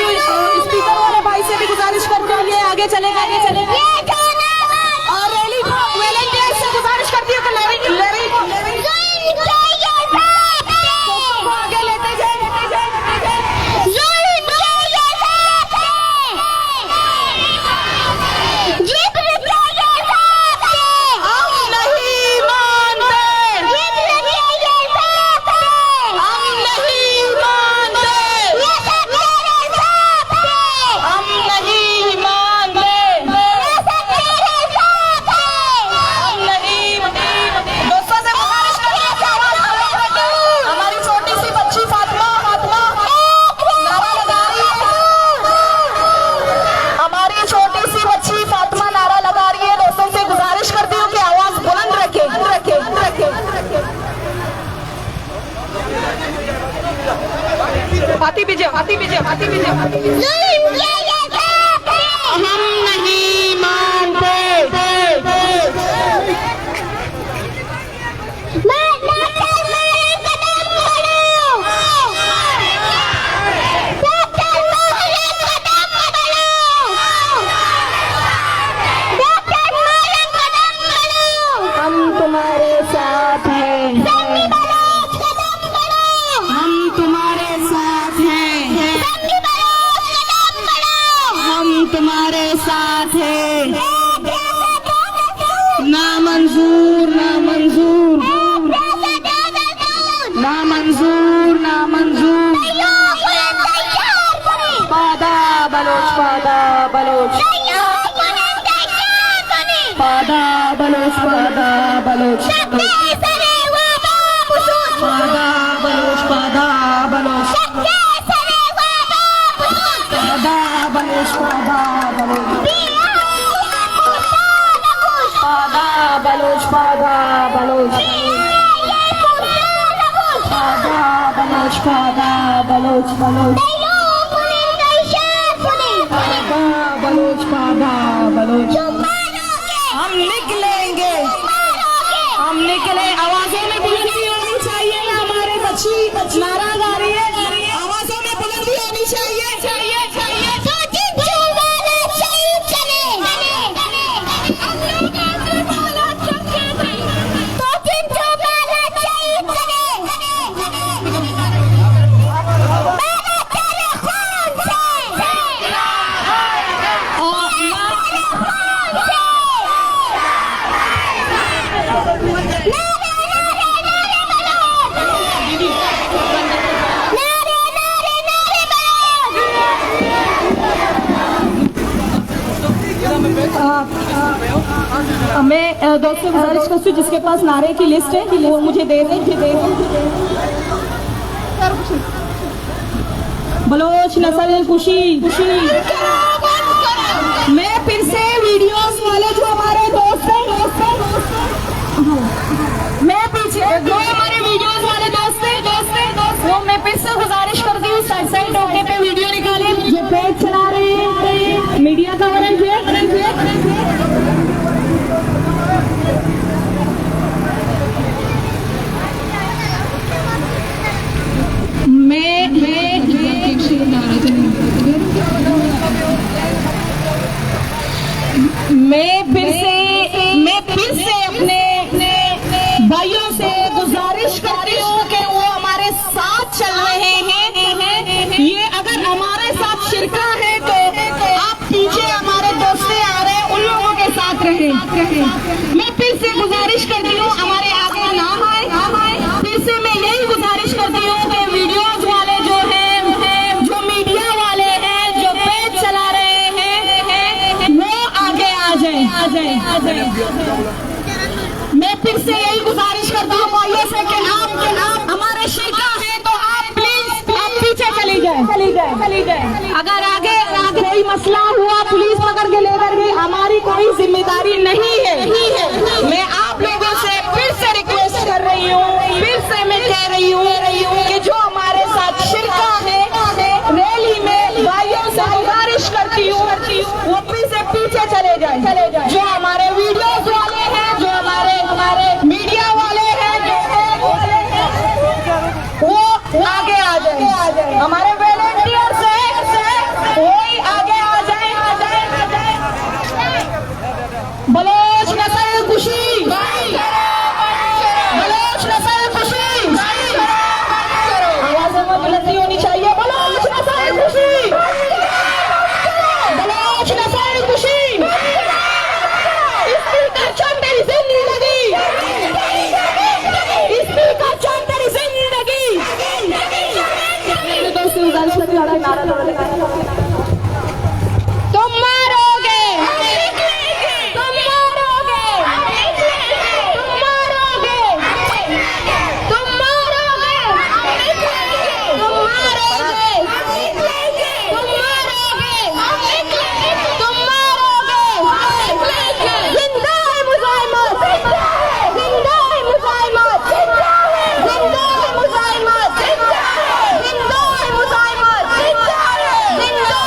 Speaker वाले भाई से भी गुजारिश करते हैं ये आगे चलेगा और रैली वॉलंटियर से गुजारिश करती हूँ कि रैली को आगे लेते जाए। हाथी पीछे हम नहीं मानते। हम तुम्हारे साथ हैं, हम तुम्हारे साथ हैं, हम तुम्हारे साथ हैं। ना मंजूर, ना मंजूर, ना मंजूर, ना मंजूर। पादा बलोच, पादा बलोच, पादा बलोच, पादा बलोच, पादा बलोच, पादा बलोच, पादा बलोच, पादा बलोच, पादा बलोच, पादा बलोच, पादा बलोच, पादा बलोच, बलोच, पादा बलोच, पादा बलोच। हम निकलेंगे, हम निकले। आवाजों में बुलंदी होनी चाहिए ना, हमारे बच्ची नारा गा रही है, आवाजों में बुलंदी होनी चाहिए, चाहिए, चाहिए। मैं दोस्त से गुजारिश करती हूँ जिसके पास नारे की लिस्ट है वो मुझे दे दें। बलोच नस्ल खुशी, खुशी। मैं फिर से वीडियोस वाले जो हमारे दोस्त हैं, मैं पीछे जो हमारे वीडियोस वाले दोस्त हैं वो मैं फिर से गुजारिश करती हूँ साइड होके पे वीडियो निकाले जो पेज चला रहे हैं, मीडिया कवरेज है। मैं फिर से अपने भाइयों से गुजारिश करती हूँ कि वो हमारे साथ चल रहे हैं। ये अगर हमारे साथ शिरका है तो आप पीछे हमारे दोस्तें आ रहे हैं, उन लोगों के साथ रहें। मैं फिर से गुजारिश करती हूँ हमारे आगे ना आए। फिर से मैं यही गुजारिश करती हूँ कि वीडियोज वाले जो हैं, जो मीडिया वाले हैं, जो पेज चला रहे हैं, वो आगे आ जाए। मैं फिर से यही गुजारिश करता हूँ भाइयों से कि आप हमारे शिरका है तो आप प्लीज आप पीछे चली जाए। अगर आगे कोई मसला हुआ पुलिस पकड़ के लेकर गई, हमारी कोई जिम्मेदारी नहीं है। मैं आप लोगों से फिर से रिक्वेस्ट कर रही हूँ, फिर से मैं कह रही हूँ कि जो हमारे साथ शिरका है रैली में, भाइयों से गुजारिश करती हूँ वो फिर से पीछे चले जाए। जो हमारे वीडियोस वाले हैं, जो हमारे मीडिया वाले हैं, वो आगे आ जाए। हमारे वॉलंटियर्स हैं से गुजारिश करती हूँ, नारा तुम मारोगे, तुम मारोगे, तुम मारोगे, तुम मारोगे, तुम मारोगे, तुम मारोगे, तुम मारोगे। जिंदा है मुजाहिमत, जिंदा है मुजाहिमत, जिंदा है मुजाहिमत, जिंदा है मुजाहिमत, जिंदा है मुजाहिमत, जिंदा है, जिंदा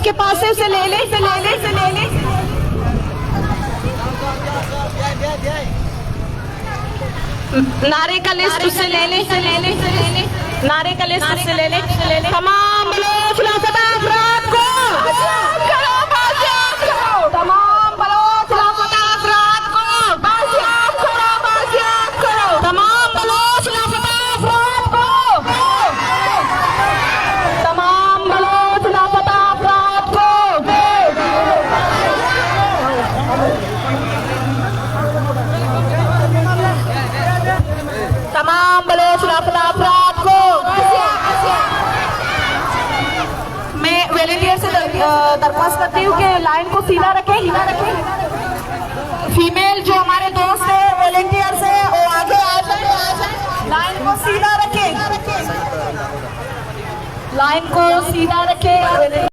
के पासे से ले ले। नारे का लिस्ट उससे ले ले। नारे का लिस्ट उससे ले ले। तमाम बलोच लापता अफराद को तमाम बलोच लापता अफराद को बाजियाब करो। तमाम बलोच लापता अफराद को तमाम बलोच लापता अफराद को तमाम बलोच लापता अफराद को। मैं वॉलंटियर से दरख्वास्त करती हूँ कि लाइन को सीधा रखें। फीमेल जो हमारे दोस्त है वॉलंटियर से वो आगे आ जाए। लाइन को सीधा रखें। लाइन को सीधा रखें।